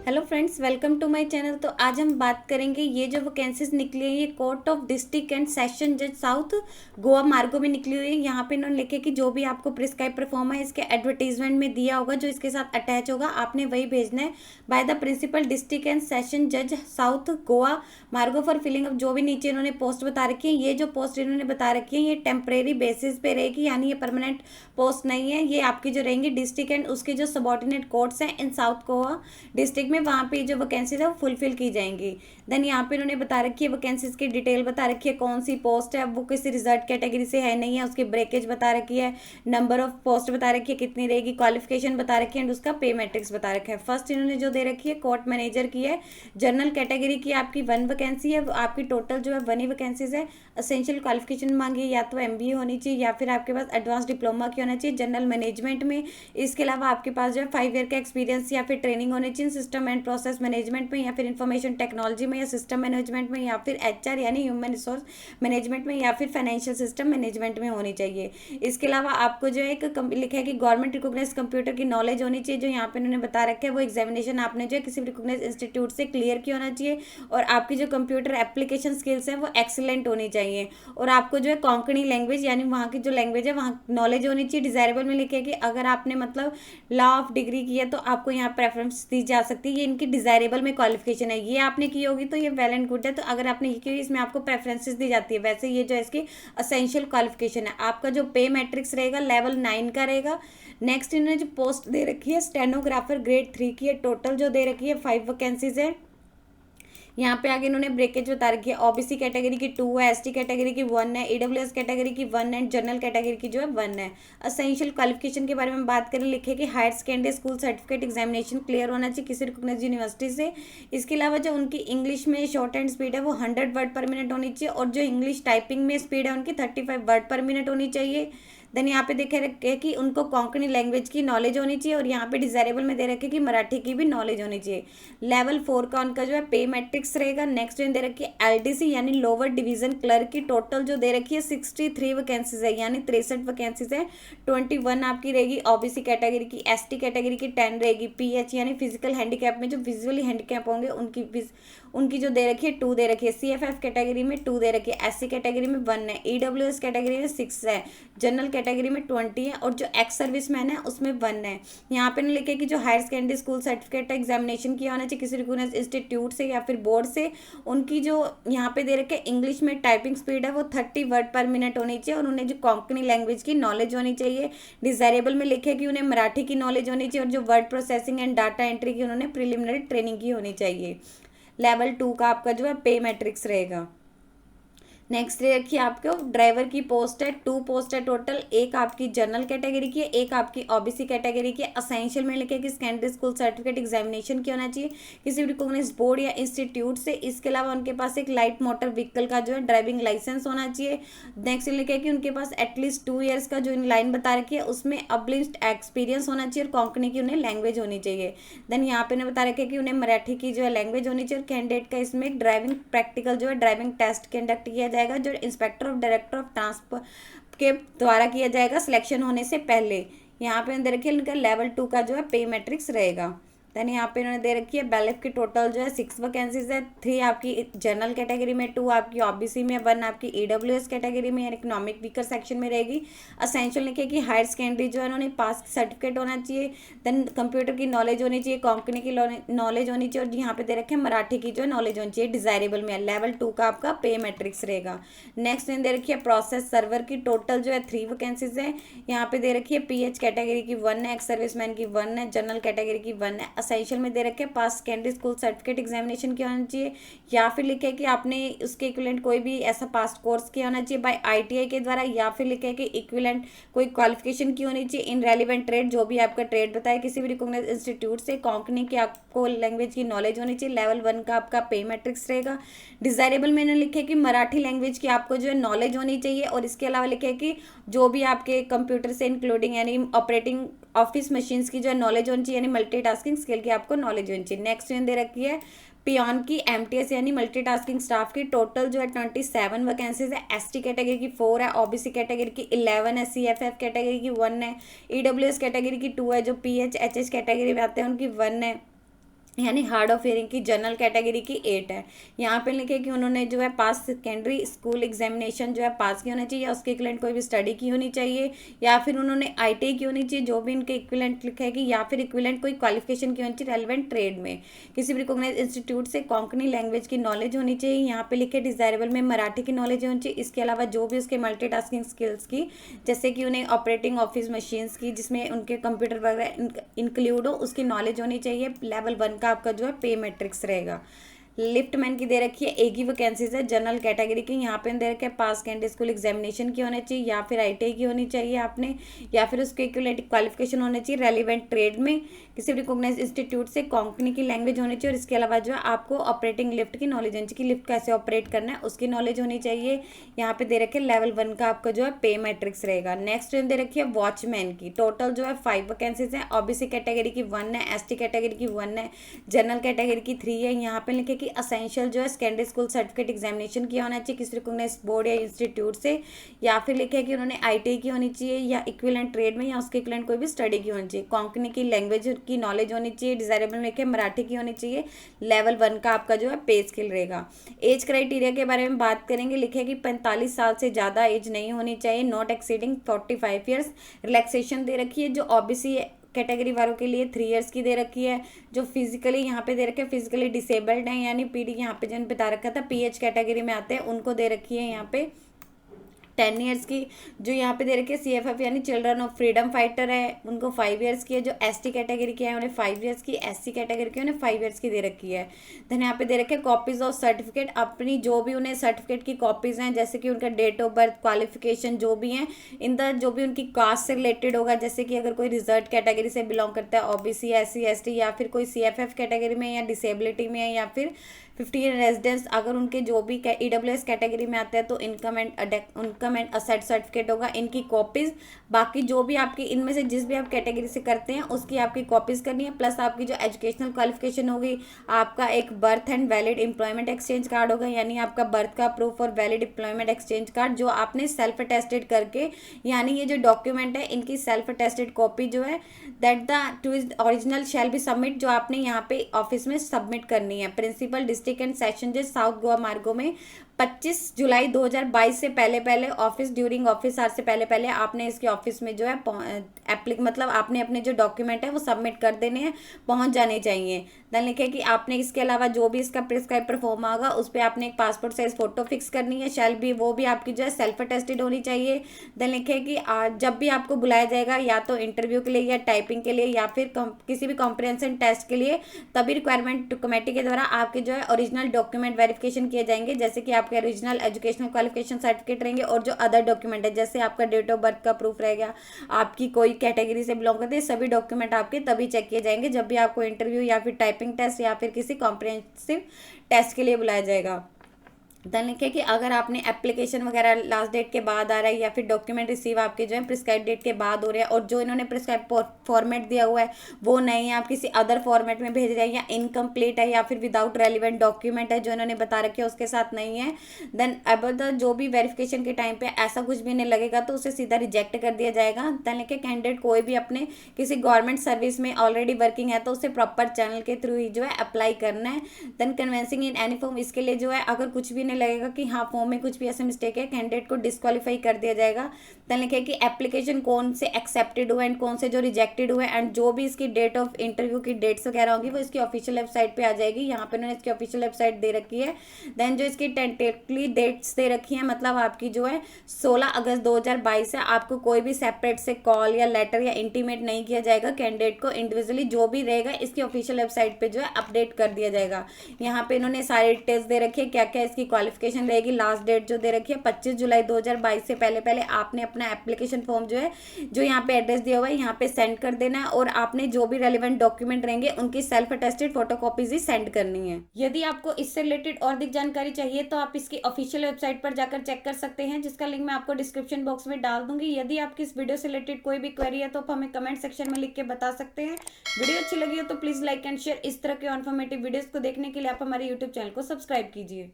Hello friends, welcome to my channel. तो आज हम बात करेंगे ये जो वैकेंसीज निकली है ये court of district and session जज साउथ गोवा मार्गो में निकली हुई है। यहाँ पे इन्होंने लिखे कि जो भी आपको प्रिस्क्राइब परफॉर्म है इसके एडवर्टीजमेंट में दिया होगा, जो इसके साथ अटैच होगा आपने वही भेजना है। By the principal district and session जज south Goa Margao for filling up. जो भी नीचे इन्होंने पोस्ट बता रखी है, ये जो पोस्ट इन्होंने बता रखी है ये टेम्परेरी बेसिस पे रहेगी, यानी ये परमानेंट पोस्ट नहीं है। ये आपकी जो रहेंगी डिस्ट्रिक्ट एंड उसके जो सबॉर्डिनेट कोर्ट्स हैं इन साउथ गोवा डिस्ट्रिक्ट में, वहाँ पे जो वैकेंसीज है वो फुलफिल की जाएंगी। देन यहाँ पे उन्होंने बता रखी है वैकेंसीज की डिटेल बता रखी है, कौन सी पोस्ट है, वो किसी रिजर्व कैटेगरी से है नहीं है, उसकी ब्रेकेज बता रखी है, नंबर ऑफ पोस्ट बता रखी है कितनी रहेगी, क्वालिफिकेशन बता रखी है एंड उसका पे मैट्रिक्स बता रखा है। फर्स्ट इन्होंने जो दे रखी है कोर्ट मैनेजर की है, जनरल कैटेगरी की आपकी 1 वैकेंसी है, आपकी टोटल जो है 1 ही वैकेंसीज है। असेंशियल क्वालिफिकेशन मांगी है, या तो MBA होनी चाहिए या फिर आपके पास एडवांस डिप्लोमा की होना चाहिए जनरल मैनेजमेंट में। इसके अलावा आपके पास जो है 5 ईयर का एक्सपीरियंस या फिर ट्रेनिंग होनी चाहिए सिस्टम एंड प्रोसेस मैनेजमेंट में, या फिर इंफॉर्मेशन टेक्नोलॉजी में, या सिस्टम मैनेजमेंट में, या फिर HR यानी ह्यूमन रिसोर्स मैनेजमेंट में, या फिर फाइनेंशियल सिस्टम मैनेजमेंट में होनी चाहिए। इसके अलावा आपको जो है एक लिखा है कि गवर्नमेंट रिकॉग्नाइज कंप्यूटर की नॉलेज होनी चाहिए, जो यहाँ पे उन्होंने बता रखा है। वो एग्जामिनेशन आपने जो है किसी रिकॉग्नाइज इंस्टीट्यूट से क्लियर की होना चाहिए, और आपकी जो कंप्यूटर एप्लीकेशन स्किल्स हैं वो एक्सीलेंट होनी चाहिए। और आपको जो है कोंकणी लैंग्वेज यानी वहाँ की जो लैंग्वेज है वहाँ नॉलेज होनी चाहिए। डिजायरेबल में लिखे कि अगर आपने मतलब लॉ ऑफ डिग्री की है तो आपको यहाँ प्रेफरेंस दी जा सकती है, ये इनकी डिजायरेबल में क्वालिफिकेशन है। ये आपने की होगी तो ये वेल एंड गुड है, तो अगर आपने ये की होगी इसमें आपको प्रेफरेंसेस दी जाती है। वैसे ये जो है इसकी असेंशियल क्वालिफिकेशन है। आपका जो पे मैट्रिक्स रहेगा लेवल 9 का रहेगा। नेक्स्ट इन्होंने जो पोस्ट दे रखी है स्टेनोग्राफर ग्रेड 3 की है, टोटल जो दे रखी है 5 वैकेंसीज है। यहाँ पे आगे इन्होंने ब्रेकेज बता रखी है, OBC कैटेगरी की 2 है, ST कैटेगरी की 1 है, EWS कैटेगरी की 1 है, जनरल कैटेगरी की जो है 1 है। असेंशियल क्वालिफिकेशन के बारे में बात करें, लिखे कि higher secondary school certificate examination clear होना चाहिए किसी रिकॉग्नाइज्ड यूनिवर्सिटी से। इसके अलावा जो उनकी इंग्लिश में शॉर्ट हैंड स्पीड है वो 100 वर्ड पर मिनट होनी चाहिए, और जो इंग्लिश टाइपिंग में स्पीड है उनकी 35 वर्ड पर मिनट होनी चाहिए। देन यहाँ पे देखे रखे कि उनको कोंकणी लैंग्वेज की नॉलेज होनी चाहिए, और यहाँ पे डिजायरेबल में दे रखे कि मराठी की भी नॉलेज होनी चाहिए। लेवल 4 का उनका जो है पे मैट्रिक्स रहेगा। नेक्स्ट दे रखी है LDC यानी लोअर डिवीजन क्लर्क की, टोटल जो दे रखी है 63 वैकेंसीज है, यानी 63 वैकेंसीज है। 21 आपकी रहेगी OBC कैटेगरी की, ST कैटेगरी की 10 रहेगी, PH यानी फिजिकल हैंडीकैप में जो विजुअली हैंडीकैप होंगे उनकी जो दे रखी है 2 दे रखी है। CFF कैटेगरी में 2 दे रखी है, SC कैटेगरी में 1 है, EWS कैटेगरी में 6 है, जनरल कैटेगरी में 20 है, और जो एक्स सर्विस मैन है उसमें 1 है। यहाँ पे लिखे कि जो higher secondary school certificate examination किया होना चाहिए किसी रिकॉग्नाइज्ड इंस्टीट्यूट से या फिर बोर्ड से। उनकी जो यहाँ पे दे रखे इंग्लिश में टाइपिंग स्पीड है वो 30 वर्ड पर मिनट होनी चाहिए, और उन्हें जो कोंकणी लैंग्वेज की नॉलेज होनी चाहिए। डिजायरेबल में लिखे कि उन्हें मराठी की नॉलेज होनी चाहिए, और जो word processing and data entry की उन्होंने प्रिलिमिनरी ट्रेनिंग की होनी चाहिए। लेवल 2 का आपका जो है पे मैट्रिक्स रहेगा। नेक्स्ट रखिए आपको ड्राइवर की पोस्ट है, 2 पोस्ट है टोटल, एक आपकी जनरल कैटेगरी की है, एक आपकी OBC कैटेगरी की। असेंशियल में लिखे कि सेकेंडरी स्कूल सर्टिफिकेट एग्जामिनेशन की होना चाहिए किसी भी रिकॉग्नाइज्ड बोर्ड या इंस्टीट्यूट से। इसके अलावा उनके पास एक लाइट मोटर व्हीकल का जो है ड्राइविंग लाइसेंस होना चाहिए। नेक्स्ट लिखे कि उनके पास एटलीस्ट 2 ईयर्स का जो लाइन बता रखी है उसमें अब्लिस्ट एक्सपीरियंस होना चाहिए, और कोंकणी की उन्हें लैंग्वेज होनी चाहिए। देन यहाँ पे बता रखे कि उन्हें मराठी की जो है लैंग्वेज होनी चाहिए, और कैंडिडेट का इसमें ड्राइविंग प्रैक्टिकल जो है ड्राइविंग टेस्ट कंडक्ट किया जाएगा, जो inspector of director of transport के द्वारा किया जाएगा सिलेक्शन होने से पहले। यहाँ पे दे रखिए इनका लेवल 2 का जो है पे मैट्रिक्स रहेगा। देन यहाँ पे इन्होंने दे रखी है बैलेफ की टोटल जो है 6 वैकेंसीज है, 3 आपकी जनरल कैटेगरी में, 2 आपकी OBC में, 1 आपकी EWS कैटेगरी में इकोनॉमिक वीकर सेक्शन में रहेगी। असेंशियल लिखे कि हायर सेकेंडरी जो है उन्होंने पास सर्टिफिकेट होना चाहिए, देन कंप्यूटर की नॉलेज होनी चाहिए, कोंकणी की नॉलेज होनी चाहिए, और यहाँ पे दे रखे हैं मराठी की जो है नॉलेज होनी चाहिए। डिजायरेबल में लेवल 2 का आपका पे मैट्रिक्स रहेगा। नेक्स्ट दे रखी है प्रोसेस सर्वर की, टोटल जो है 3 वैकेंसीज है। यहाँ पे दे रखी है PH कैटेगरी की 1 है, एक्स सर्विसमैन की 1 है, जनरल कैटेगरी की 1 है। असेंशियल में दे रखे पास सेकेंडरी स्कूल सर्टिफिकेट एग्जामिनेशन किया होना चाहिए, या फिर लिखे कि आपने उसके इक्विवेलेंट कोई भी ऐसा पास्ट कोर्स किया होना चाहिए बाय ITI के द्वारा, या फिर लिखे कि इक्विवेलेंट कोई क्वालिफिकेशन की होनी चाहिए इन रेलिवेंट ट्रेड, जो भी आपका ट्रेड बताए किसी भी रिकॉग्नाइज्ड इंस्टीट्यूट से। कोंकणी की आपको लैंग्वेज की नॉलेज होनी चाहिए। लेवल 1 का आपका पे मैट्रिक्स रहेगा। डिजायरेबल में लिखे कि मराठी लैंग्वेज की आपको जो है नॉलेज होनी चाहिए, और इसके अलावा लिखे कि जो भी आपके कंप्यूटर से इंक्लूडिंग यानी ऑपरेटिंग ऑफिस मशीन्स की जो है नॉलेज होनी चाहिए, यानी मल्टीटास्किंग स्किल की आपको नॉलेज होनी चाहिए। नेक्स्ट दे रखी है पियोन की MTS यानी मल्टीटास्किंग स्टाफ की, टोटल जो है 27 वैकेंसीज है। ST कैटेगरी की 4 है, OBC कैटेगरी की 11 है, CFF कैटेगरी की 1 है, EWS कैटेगरी की 2 है, जो PH HH कैटेगरी में आते हैं उनकी 1 है। यानी हार्ड ऑफ हियरिंग की जनरल कैटेगरी की 8 है। यहाँ पे लिखे कि उन्होंने जो है पास सेकेंडरी स्कूल एग्जामिनेशन जो है पास की होनी चाहिए, या उसके इक्विवेलेंट कोई भी स्टडी की होनी चाहिए, या फिर उन्होंने आईटीआई की होनी चाहिए, जो भी इनके इक्विवेलेंट लिखा है कि, या फिर इक्विवेलेंट कोई क्वालिफिकेशन की होनी चाहिए रेलिवेंट ट्रेड में, किसी भी रिकॉग्नाइज इंस्टीट्यूट से कोंकणी लैंग्वेज की नॉलेज होनी चाहिए। यहाँ पे लिखे डिजायरेबल में मराठी की नॉलेज होनी चाहिए। इसके अलावा जो भी उसके मल्टीटास्किंग स्किल्स की, जैसे कि उन्हें ऑपरेटिंग ऑफिस मशीन्स की जिसमें उनके कंप्यूटर वगैरह इंक्लूड हो, उसकी नॉलेज होनी चाहिए। लेवल 1 का आपका जो है पे मैट्रिक्स रहेगा। लिफ्टमैन की दे रखी है, एक ही वैकेंसीज है जनरल कैटेगरी की। यहाँ पे दे रखे है पास कैंडिडेट स्कूल एग्जामिनेशन की होनी चाहिए, या फिर आईटीआई की होनी चाहिए आपने, या फिर उसके इक्विवेलेंट क्वालिफिकेशन होनी चाहिए रेलिवेंट ट्रेड में, किसी भी रिकॉग्नाइज इंस्टीट्यूट से कोंकणी की लैंग्वेज होनी चाहिए। और इसके अलावा जो है आपको ऑपरेटिंग लिफ्ट की नॉलेज होनी चाहिए कि लिफ्ट कैसे ऑपरेट करना है उसकी नॉलेज होनी चाहिए। यहाँ पे दे रखे लेवल 1 का आपका जो है पे मैट्रिक्स रहेगा। नेक्स्ट दे रखी है वॉचमैन की। टोटल जो है 5 वैकेंसीज है। ओबीसी कैटेगरी की 1 है, एसटी कैटेगरी की 1 है, जनरल कैटेगरी की 3 है। यहाँ पे लिखे कि असेंशियल जो है सेकेंडरी स्कूल सर्टिफिकेट एग्जामिनेशन किया होना चाहिए किसी रिकॉग्नाइज बोर्ड या इंस्टीट्यूट से, या फिर लिखे कि उन्होंने आईटीआई की होनी चाहिए, या इक्विवेलेंट ट्रेड में, या उसके इक्विवेलेंट कोई भी स्टडी की होनी चाहिए। कोंकणी की लैंग्वेज की नॉलेज होनी चाहिए। डिजायरेबल में लिखे मराठी की होनी चाहिए। लेवल 1 का आपका जो है पे स्किल रहेगा। एज क्राइटेरिया के बारे में बात करेंगे। लिखे कि 45 साल से ज़्यादा एज नहीं होनी चाहिए, नॉट एक्सीडिंग 45 ईयर्स। रिलैक्सेशन दे रखी है जो ओबीसी कैटेगरी वालों के लिए 3 इयर्स की दे रखी है। जो फिजिकली यहाँ पे दे रखे हैं फिजिकली डिसेबल्ड हैं, यानी पीडी यहाँ पे जिन बता रखा था पीएच कैटेगरी में आते हैं, उनको दे रखी है यहाँ पे 10 इयर्स की। जो यहाँ पे दे रखी है सीएफएफ यानी चिल्ड्रन ऑफ फ्रीडम फाइटर है, उनको 5 इयर्स की है। जो एसटी कैटेगरी की है उन्हें 5 इयर्स की, एससी कैटेगरी की उन्हें 5 इयर्स की दे रखी है। देन यहाँ पे दे रखे कॉपीज ऑफ सर्टिफिकेट, अपनी जो भी उन्हें सर्टिफिकेट की कॉपीज हैं, जैसे कि उनका डेट ऑफ बर्थ, क्वालिफिकेशन जो भी हैं, इन द जो भी उनकी कास्ट से रिलेटेड होगा, जैसे कि अगर कोई रिजर्व कैटेगरी से बिलोंग करता है, ओबीसी, एससी, एसटी, या फिर कोई सीएफएफ कैटेगरी में, या डिसेबिलिटी में है, या फिर 15 रेजिडेंस अगर उनके जो भी ईडब्ल्यूएस कैटेगरी में आते हैं तो इनकम एंड असेट सर्टिफिकेट होगा, इनकी कॉपीज। बाकी जो भी आपकी इनमें से जिस भी आप कैटेगरी से करते हैं उसकी आपकी कॉपीज करनी है, प्लस आपकी जो एजुकेशनल क्वालिफिकेशन होगी, आपका एक birth and valid employment exchange card होगा, यानी आपका बर्थ का प्रूफ और वैलिड एम्प्लॉयमेंट एक्सचेंज कार्ड जो आपने सेल्फ अटेस्टेड करके, यानी ये जो डॉक्यूमेंट है इनकी सेल्फ अटेस्टेड कॉपी जो है that the two is original shall be submit, जो आपने यहाँ पे ऑफिस में सबमिट करनी है। प्रिंसिपल डिस्ट्रिक्ट एंड सेशन जज साउथ गोवा मार्गो में 25 जुलाई 2022 से पहले ऑफिस ड्यूरिंग ऑफिस आवर से पहले आपने इसके ऑफिस में जो है मतलब आपने अपने जो डॉक्यूमेंट है वो सबमिट कर देने हैं, पहुंच जाने चाहिए। देन लिखे कि आपने इसके अलावा जो भी इसका प्रिस्क्राइब परफॉर्म होगा उस पर आपने एक पासपोर्ट साइज फोटो फिक्स करनी है, शैल भी वो भी आपकी जो है सेल्फ अटेस्टेड होनी चाहिए। देन लिखे कि जब भी आपको बुलाया जाएगा या तो इंटरव्यू के लिए या टाइपिंग के लिए या फिर किसी भी कॉम्प्रिहेंशन टेस्ट के लिए, तभी रिक्वायरमेंट कमेटी के द्वारा आपके जो है ओरिजिनल डॉक्यूमेंट वेरिफिकेशन किए जाएंगे, जैसे कि आपके ओरिजिनल एजुकेशनल क्वालिफिकेशन सर्टिफिकेट रहेंगे और जो अदर डॉक्यूमेंट है जैसे आपका डेट ऑफ बर्थ का प्रूफ रहेगा, आपकी कोई कैटेगरी से बिलोंग करते हैं, सभी डॉक्यूमेंट आपके तभी चेक किए जाएंगे जब भी आपको इंटरव्यू या फिर टाइपिंग टेस्ट या फिर किसी कॉम्प्रिहेंसिव टेस्ट के लिए बुलाया जाएगा। देन लिखे कि अगर आपने एप्लीकेशन वगैरह लास्ट डेट के बाद आ रहा है या फिर डॉक्यूमेंट रिसीव आपके जो है प्रिस्क्राइब डेट के बाद हो रहे हैं और जो इन्होंने प्रिस्क्राइब फॉर्मेट दिया हुआ है वो नहीं है, आप किसी अदर फॉर्मेट में भेज रहे हैं, या इनकम्प्लीट है या फिर विदाउट रेलिवेंट डॉक्यूमेंट है जो इन्होंने बता रखे उसके साथ नहीं है, देन अब जो भी वेरिफिकेशन के टाइम पे ऐसा कुछ भी नहीं लगेगा तो उसे सीधा रिजेक्ट कर दिया जाएगा। देन लिखे कैंडिडेट कोई भी अपने किसी गवर्नमेंट सर्विस में ऑलरेडी वर्किंग है तो उसे प्रॉपर चैनल के थ्रू ही जो है अप्लाई करना है। Then canvassing in any form, इसके लिए जो है अगर कुछ भी नहीं लगेगा कि हाँ फॉर्म में कुछ भी ऐसा मिस्टेक है, कैंडिडेट को डिस्क्वालीफाई कर दिया जाएगा। देन लिखे कि एप्लीकेशन कौन से एक्सेप्टेड हुआ एंड कौन से जो रिजेक्टेड हुए, एंड जो भी इसकी डेट ऑफ इंटरव्यू की डेट्स वगैरह होंगी वो इसकी ऑफिशियल वेबसाइट पे आ जाएगी। यहाँ पे उन्होंने इसकी ऑफिशियल वेबसाइट दे रखी है। देन जो इसकी टेंटेटिवली डेट्स दे रखी है, मतलब आपकी जो है 16 अगस्त 2022 है, आपको कोई भी सेपरेट से कॉल या लेटर या इंटीमेट नहीं किया जाएगा, कैंडिडेट को इंडिविजुअली जो भी रहेगा इसकी ऑफिशियल वेबसाइट पे जो है अपडेट कर दिया जाएगा। यहाँ पे इन्होंने सारे डिटेल्स दे रखी है, क्या क्या इसकी क्वालिफिकेशन रहेगी। लास्ट डेट जो दे रखी है 25 जुलाई 2022 से पहले आपने अपना एप्लीकेशन फॉर्म जो है जो यहाँ पे एड्रेस दिया हुआ है यहाँ पे सेंड कर देना है, और आपने जो भी रेलिवेंट डॉक्यूमेंट रहेंगे उनकी सेल्फ अटेस्टेड फोटोकॉपीज ही सेंड करनी है। यदि आपको इससे रिलेटेड और अधिक जानकारी चाहिए तो आप इसकी ऑफिशियल वेबसाइट पर जाकर चेक कर सकते हैं, जिसका लिंक मैं आपको डिस्क्रिप्शन बॉक्स में डाल दूंगी। यदि आपकी इस वीडियो से रिलेटेड कोई भी क्वेरी है तो आप हमें कमेंट सेक्शन में लिख के बता सकते हैं। वीडियो अच्छी लगी हो तो प्लीज लाइक एंड शेयर। इस तरह के इन्फॉर्मेटिव वीडियोस को देखने के लिए आप हमारे यूट्यूब चैनल को सब्सक्राइब कीजिए।